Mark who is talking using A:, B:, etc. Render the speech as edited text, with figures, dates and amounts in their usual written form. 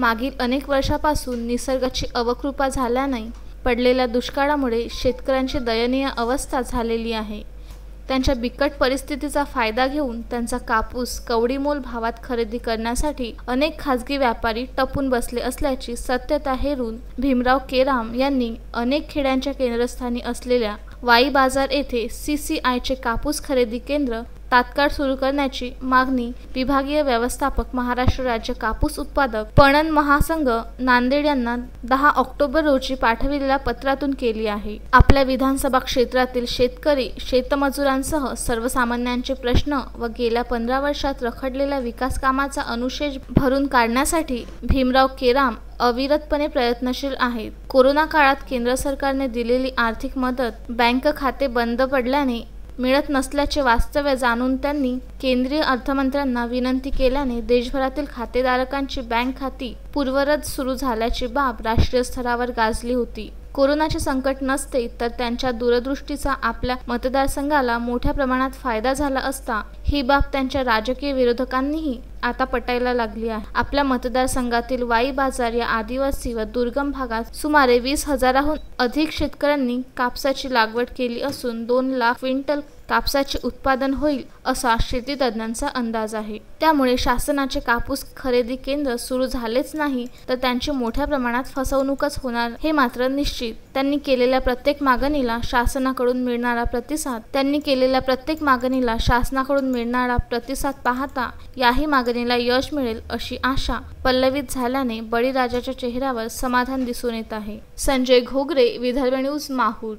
A: मागील अनेक वर्षापासून निसर्गाची अवकृपा झाल्याने पडलेल्या दुष्काळामुळे शेतकऱ्यांची दयनीय अवस्था झालेली आहे। त्यांच्या बिकट परिस्थितीचा फायदा घेऊन त्यांचा कापूस कवडीमोल भावात खरेदी करण्यासाठी अनेक खासगी व्यापारी टपून बसले असल्याची सत्यता हेरून भीमराव केराम यांनी अनेक खेड्यांच्या केंद्रस्थानी असलेल्या वाई बाजार येथे CCIचे कापूस खरेदी केंद्र तात्काळ सुरू करण्याची मागणी विभागीय व्यवस्थापक महाराष्ट्र राज्य कापूस उत्पादक पणन महासंघ नांदेड यांना 10 ऑक्टोबर रोजी पाठविलेल्या पत्रातून केली आहे। आपल्या विधानसभा क्षेत्रातील शेतकरी शेतमजुरांसह सर्वसामान्यांचे प्रश्न व गेल्या 15 वर्षात रखडलेल्या विकास कामाचा अनुशेष भरून काढण्यासाठी भीमराव केराम अविरतपणे प्रयत्नशील आहेत। कोरोना काळात केंद्र सरकारने दिलेली आर्थिक मदत बँक खाते बंद पडल्याने मिळत नसल्याचे वास्तव जाणून त्यांनी केंद्रीय अर्थमंत्र्यांना विनंती केल्याने देशभरातील खातेधारकांची बँक खाती पूर्ववत सुरू झाल्याची बाब राष्ट्रीय स्तरावर गाजली होती। कोरोनाचे संकट नसते तर त्यांच्या दूरदृष्टीचा आपल्या मतदारसंघाला मोठ्या प्रमाणात फायदा झाला असता, ही बाब त्यांच्या राजकीय विरोधकांनीही आता पटायला लागली आहे। आपल्या मतदारसंघातील वाई बाजार या आदिवासी व दुर्गम भागात सुमारे 20,000हून अधिक शेतकऱ्यांनी कापसाची लागवड केली असून 2 लाख क्विंटल कापसाचे उत्पादन होईल असा शेती तज्ञांचा अंदाज आहे। त्यामुळे शासनाचे कापूस खरेदी केंद्र सुरू झालेच नाही तर त्यांची मोठ्या प्रमाणात फसवणूकच होणार हे मात्र निश्चित। त्यांनी केलेल्या प्रत्येक मागणीला शासनाकडून मिळणारा प्रतिसाद पाहता याही मागणीला यश मिळेल अशी आशा पल्लवित झाल्याने बळीराजाच्या चेहऱ्यावर समाधान दिसून येत आहे। संजय घोगरे, विदर्भ न्यूज, माहूर।